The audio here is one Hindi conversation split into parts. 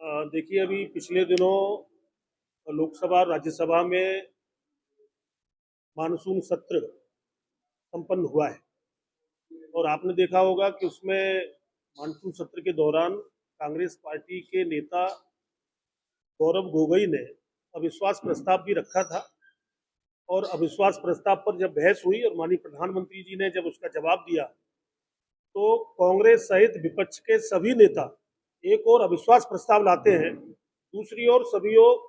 देखिए, अभी पिछले दिनों लोकसभा और राज्यसभा में मानसून सत्र संपन्न हुआ है और आपने देखा होगा कि उसमें मानसून सत्र के दौरान कांग्रेस पार्टी के नेता गौरव गोगोई ने अविश्वास प्रस्ताव भी रखा था। और अविश्वास प्रस्ताव पर जब बहस हुई और माननीय प्रधानमंत्री जी ने जब उसका जवाब दिया, तो कांग्रेस सहित विपक्ष के सभी नेता एक और अविश्वास प्रस्ताव लाते हैं, दूसरी ओर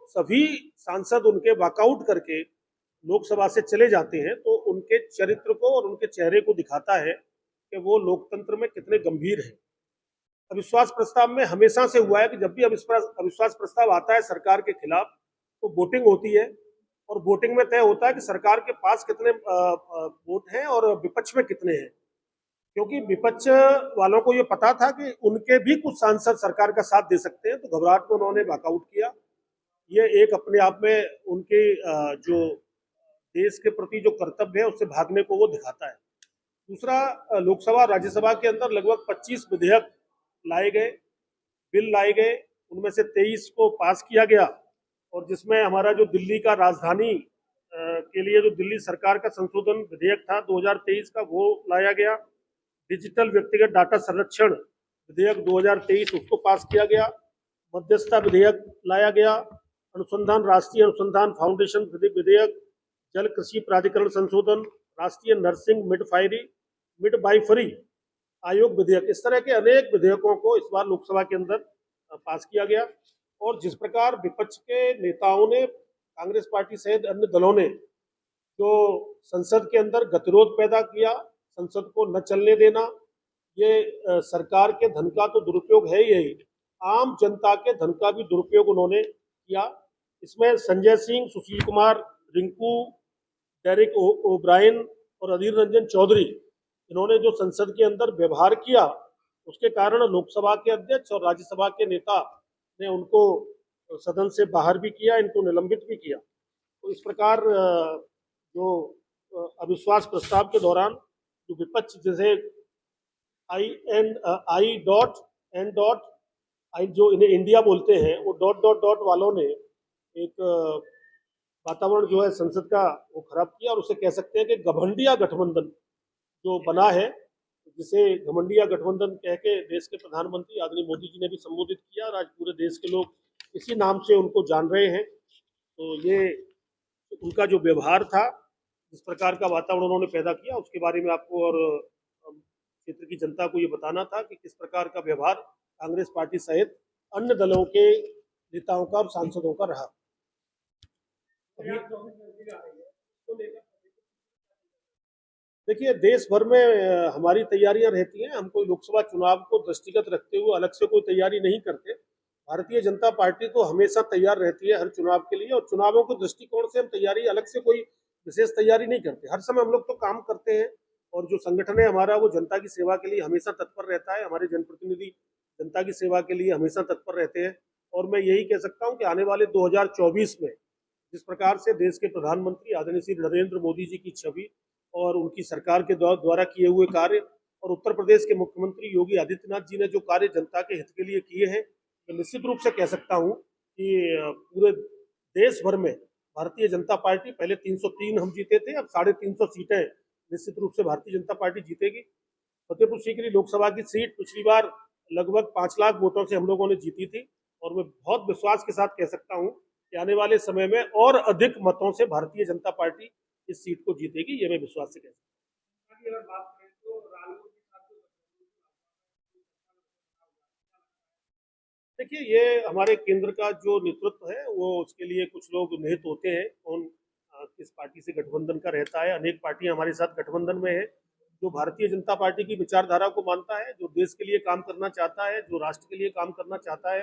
सभी सांसद उनके वॉकआउट करके लोकसभा से चले जाते हैं। तो उनके चरित्र को और उनके चेहरे को दिखाता है कि वो लोकतंत्र में कितने गंभीर हैं। अविश्वास प्रस्ताव में हमेशा से हुआ है कि जब भी अविश्वास प्रस्ताव आता है सरकार के खिलाफ, तो वोटिंग होती है और वोटिंग में तय होता है कि सरकार के पास कितने वोट हैं और विपक्ष में कितने हैं। क्योंकि विपक्ष वालों को ये पता था कि उनके भी कुछ सांसद सरकार का साथ दे सकते हैं, तो घबराहट में उन्होंने वॉकआउट किया। ये एक अपने आप में उनके जो देश के प्रति जो कर्तव्य है उससे भागने को वो दिखाता है। दूसरा, लोकसभा राज्यसभा के अंदर लगभग 25 विधेयक लाए गए, बिल लाए गए, उनमें से 23 को पास किया गया। और जिसमें हमारा जो दिल्ली का राजधानी के लिए जो दिल्ली सरकार का संशोधन विधेयक था 2023 का, वो लाया गया। डिजिटल व्यक्तिगत डाटा संरक्षण विधेयक 2023 उसको पास किया गया। मध्यस्थता विधेयक लाया गया। अनुसंधान राष्ट्रीय अनुसंधान फाउंडेशन विधेयक, जल कृषि प्राधिकरण संशोधन, राष्ट्रीय नर्सिंग मिडवाइफरी आयोग विधेयक, इस तरह के अनेक विधेयकों को इस बार लोकसभा के अंदर पास किया गया। और जिस प्रकार विपक्ष के नेताओं ने, कांग्रेस पार्टी सहित अन्य दलों ने जो संसद के अंदर गतिरोध पैदा किया, संसद को न चलने देना, ये सरकार के धन का तो दुरुपयोग है ही, आम जनता के धन का भी दुरुपयोग उन्होंने किया। इसमें संजय सिंह, सुशील कुमार, रिंकू, डेरिक ओब्रायन और अधीर रंजन चौधरी, इन्होंने जो संसद के अंदर व्यवहार किया, उसके कारण लोकसभा के अध्यक्ष और राज्यसभा के नेता ने उनको सदन से बाहर भी किया, इनको निलंबित भी किया। तो इस प्रकार जो अविश्वास प्रस्ताव के दौरान जो विपक्ष, जैसे आई जो इन्हें इंडिया बोलते हैं, वो डॉट डॉट डॉट वालों ने एक वातावरण जो है संसद का वो खराब किया। और उसे कह सकते हैं कि घमंडिया गठबंधन जो बना है, जिसे घमंडिया गठबंधन कह के देश के प्रधानमंत्री आदरणीय मोदी जी ने भी संबोधित किया और आज पूरे देश के लोग इसी नाम से उनको जान रहे हैं। तो ये उनका जो व्यवहार था, जिस प्रकार का वातावरण उन्होंने पैदा किया, उसके बारे में आपको और क्षेत्र की जनता को ये बताना था कि किस प्रकार का व्यवहार कांग्रेस पार्टी सहित अन्य दलों के नेताओं का और सांसदों का रहा। देखिए, देश भर में हमारी तैयारियां रहती हैं। हम कोई लोकसभा चुनाव को दृष्टिगत रखते हुए अलग से कोई तैयारी नहीं करते। भारतीय जनता पार्टी तो हमेशा तैयार रहती है हर चुनाव के लिए, और चुनावों के दृष्टिकोण से हम तैयारी अलग से कोई विशेष तैयारी नहीं करते। हर समय हम लोग तो काम करते हैं और जो संगठन है हमारा, वो जनता की सेवा के लिए हमेशा तत्पर रहता है। हमारे जनप्रतिनिधि जनता की सेवा के लिए हमेशा तत्पर रहते हैं। और मैं यही कह सकता हूँ कि आने वाले 2024 में जिस प्रकार से देश के प्रधानमंत्री आदरणीय श्री नरेंद्र मोदी जी की छवि और उनकी सरकार के द्वारा किए हुए कार्य, और उत्तर प्रदेश के मुख्यमंत्री योगी आदित्यनाथ जी ने जो कार्य जनता के हित के लिए किए हैं, तो निश्चित रूप से कह सकता हूं कि पूरे देश भर में भारतीय जनता पार्टी, पहले 303 हम जीते थे, अब 350 सीटें निश्चित रूप से भारतीय जनता पार्टी जीतेगी। फतेहपुर सीकरी लोकसभा की सीट पिछली बार लगभग 5 लाख वोटों से हम लोगों ने जीती थी, और मैं बहुत विश्वास के साथ कह सकता हूं कि आने वाले समय में और अधिक मतों से भारतीय जनता पार्टी इस सीट को जीतेगी, ये मैं विश्वास से कह सकता हूँ। देखिए, ये हमारे केंद्र का जो नेतृत्व है, वो उसके लिए कुछ लोग निहित होते हैं, कौन किस पार्टी से गठबंधन का रहता है। अनेक पार्टियां हमारे साथ गठबंधन में है। जो भारतीय जनता पार्टी की विचारधारा को मानता है, जो देश के लिए काम करना चाहता है, जो राष्ट्र के लिए काम करना चाहता है,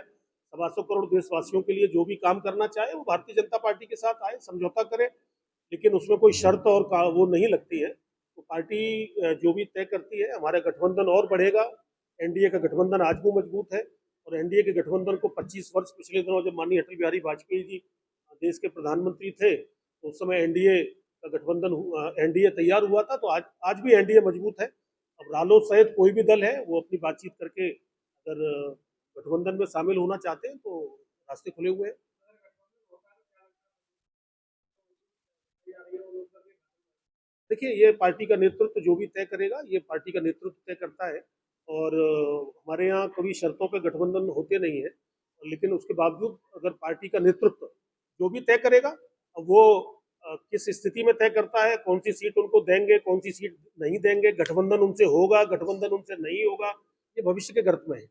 125 करोड़ देशवासियों के लिए जो भी काम करना चाहे, वो भारतीय जनता पार्टी के साथ आए, समझौता करे। लेकिन उसमें कोई शर्त और वो नहीं लगती है। तो पार्टी जो भी तय करती है, हमारा गठबंधन और बढ़ेगा। एनडीए का गठबंधन आज भी मजबूत है, और एनडीए के गठबंधन को 25 वर्ष पिछले दिनों जब माननीय अटल बिहारी वाजपेयी जी देश के प्रधानमंत्री थे, तो उस समय एनडीए का गठबंधन, एनडीए तैयार हुआ था। तो आज भी एनडीए मजबूत है। अब रालोद सहित कोई भी दल है, वो अपनी बातचीत करके अगर गठबंधन में शामिल होना चाहते हैं तो रास्ते खुले हुए हैं। देखिए, ये पार्टी का नेतृत्व जो भी तय करेगा, ये पार्टी का नेतृत्व तय करता है। और हमारे यहाँ कभी शर्तों पे गठबंधन होते नहीं है, लेकिन उसके बावजूद अगर पार्टी का नेतृत्व जो भी तय करेगा, अब वो किस स्थिति में तय करता है, कौन सी सीट उनको देंगे, कौन सी सीट नहीं देंगे, गठबंधन उनसे होगा, गठबंधन उनसे नहीं होगा, ये भविष्य के गर्त में है।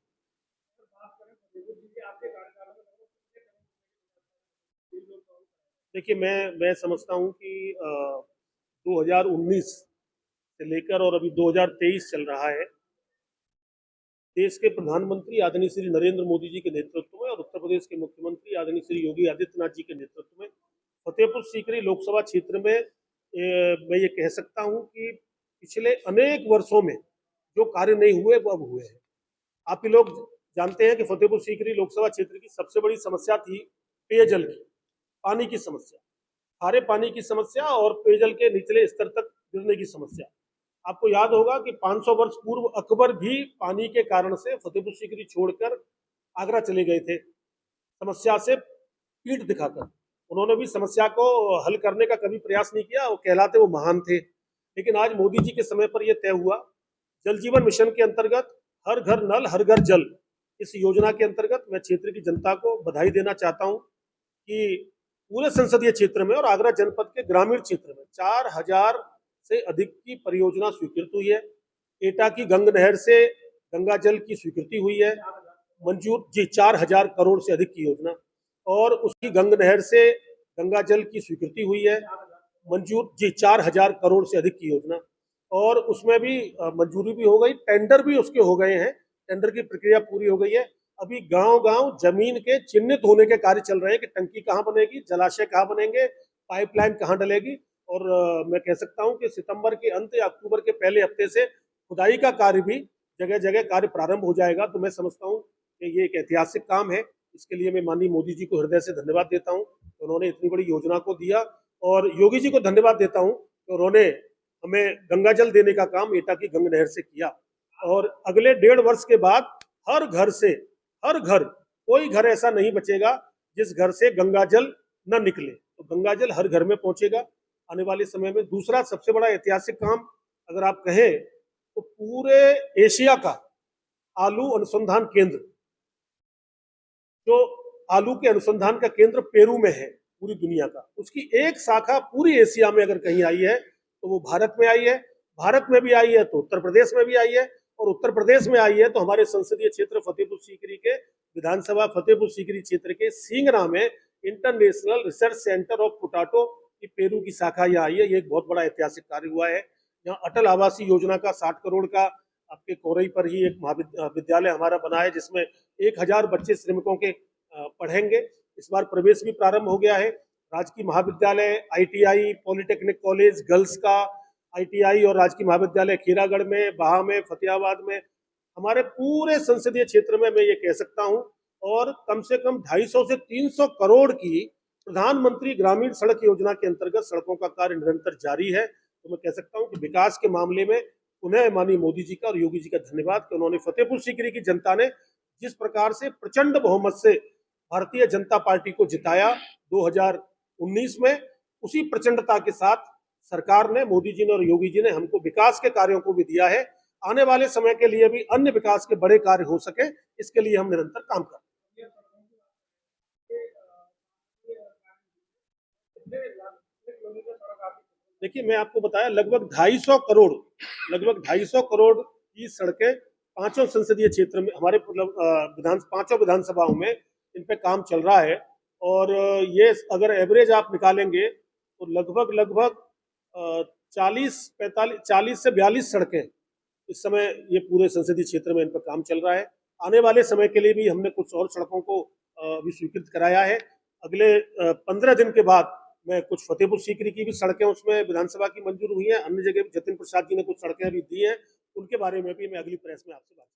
देखिए, मैं समझता हूँ कि 2019 से लेकर और अभी 2023 चल रहा है, देश के प्रधानमंत्री आदरणीय श्री नरेंद्र मोदी जी के नेतृत्व में और उत्तर प्रदेश के मुख्यमंत्री आदरणीय श्री योगी आदित्यनाथ जी के नेतृत्व में फतेहपुर सीकरी लोकसभा क्षेत्र में मैं ये कह सकता हूँ कि पिछले अनेक वर्षों में जो कार्य नहीं हुए वो अब हुए हैं। आप ही लोग जानते हैं कि फतेहपुर सीकरी लोकसभा क्षेत्र की सबसे बड़ी समस्या थी पेयजल की, पानी की समस्या, खारे पानी की समस्या और पेयजल के निचले स्तर तक गिरने की समस्या। आपको याद होगा कि 500 वर्ष पूर्व अकबर भी पानी के कारण से फतेहपुर सीकरी छोड़कर आगरा चले गए थे, समस्या से पीठ दिखाकर। उन्होंने भी समस्या को हल करने का कभी प्रयास नहीं किया, वो कहलाते वो महान थे। लेकिन आज मोदी जी के समय पर यह तय हुआ, जल जीवन मिशन के अंतर्गत हर घर नल हर घर जल, इस योजना के अंतर्गत मैं क्षेत्र की जनता को बधाई देना चाहता हूं कि पूरे संसदीय क्षेत्र में और आगरा जनपद के ग्रामीण क्षेत्र में 4000 से अधिक की परियोजना स्वीकृत हुई है। एटा की गंग नहर से गंगा जल की स्वीकृति हुई है, मंजूर जी 4000 करोड़ से अधिक की योजना, और उसकी गंग नहर से गंगा जल की स्वीकृति हुई है, मंजूर जी 4000 करोड़ से अधिक की योजना, और उसमें भी मंजूरी भी हो गई, टेंडर भी उसके हो गए हैं, टेंडर की प्रक्रिया पूरी हो गई है। अभी गांव गांव जमीन के चिन्हित होने के कार्य चल रहे हैं कि टंकी कहाँ बनेगी, जलाशय कहाँ बनेंगे, पाइपलाइन कहाँ डलेगी। और मैं कह सकता हूं कि सितंबर के अंत या अक्टूबर के पहले हफ्ते से खुदाई का कार्य भी जगह जगह कार्य प्रारंभ हो जाएगा। तो मैं समझता हूं कि ये एक ऐतिहासिक काम है। इसके लिए मैं माननीय मोदी जी को हृदय से धन्यवाद देता हूं कि उन्होंने इतनी बड़ी योजना को दिया, और योगी जी को धन्यवाद देता हूं कि उन्होंने हमें गंगा जल देने का काम एटा की गंग नहर से किया। और अगले 1.5 वर्ष के बाद हर घर से, हर घर, कोई घर ऐसा नहीं बचेगा जिस घर से गंगा जल न निकले, तो गंगा जल हर घर में पहुंचेगा आने वाले समय में। दूसरा सबसे बड़ा ऐतिहासिक काम अगर आप कहें तो पूरे एशिया का आलू अनुसंधान केंद्र, जो आलू के अनुसंधान का केंद्र पेरू में है पूरी दुनिया का, उसकी एक शाखा पूरी एशिया में अगर कहीं आई है तो वो भारत में आई है। भारत में भी आई है तो उत्तर प्रदेश में भी आई है, और उत्तर प्रदेश में आई है तो हमारे संसदीय क्षेत्र फतेहपुर सीकरी के विधानसभा फतेहपुर सीकरी क्षेत्र के सींगरा में international research centre of potato की पेरू की शाखा यहाँ आई है। ये एक बहुत बड़ा ऐतिहासिक कार्य हुआ है। यहाँ अटल आवासीय योजना का 60 करोड़ का आपके कोरई पर ही एक महाविद्यालय हमारा बना है, जिसमें 1000 बच्चे श्रमिकों के पढ़ेंगे। इस बार प्रवेश भी प्रारंभ हो गया है। राजकीय महाविद्यालय, आईटीआई, पॉलिटेक्निक कॉलेज गर्ल्स का आईटीआई और राजकीय महाविद्यालय खीरागढ़ में, बाहा में, फतेहाबाद में, हमारे पूरे संसदीय क्षेत्र में मैं ये कह सकता हूं। और कम से कम 250 से 300 करोड़ की प्रधानमंत्री ग्रामीण सड़क योजना के अंतर्गत सड़कों का कार्य निरंतर जारी है। तो मैं कह सकता हूं कि विकास के मामले में उन्हें माननीय मोदी जी का और योगी जी का धन्यवाद कि उन्होंने फतेहपुर सीकरी की जनता ने जिस प्रकार से प्रचंड बहुमत से भारतीय जनता पार्टी को जिताया 2019 में, उसी प्रचंडता के साथ सरकार ने, मोदी जी ने और योगी जी ने हमको विकास के कार्यों को भी दिया है। आने वाले समय के लिए भी अन्य विकास के बड़े कार्य हो सके, इसके लिए हम निरंतर काम कर रहे हैं। देखिए, मैं आपको बताया लगभग 250 करोड़, लगभग 250 करोड़ की सड़कें पांचों संसदीय क्षेत्र में हमारे पांचों विधानसभाओं में इन पे काम चल रहा है। और ये अगर एवरेज आप निकालेंगे तो लगभग लगभग 40 से 42 सड़कें इस समय ये पूरे संसदीय क्षेत्र में इन पर काम चल रहा है। आने वाले समय के लिए भी हमने कुछ और सड़कों को भी स्वीकृत कराया है। अगले 15 दिन के बाद मैं कुछ फतेहपुर सीकरी की भी सड़कें उसमें विधानसभा की मंजूर हुई हैं, अन्य जगह जतिन प्रसाद जी ने कुछ सड़कें भी दी हैं, उनके बारे में भी मैं अगली प्रेस में आपसे बात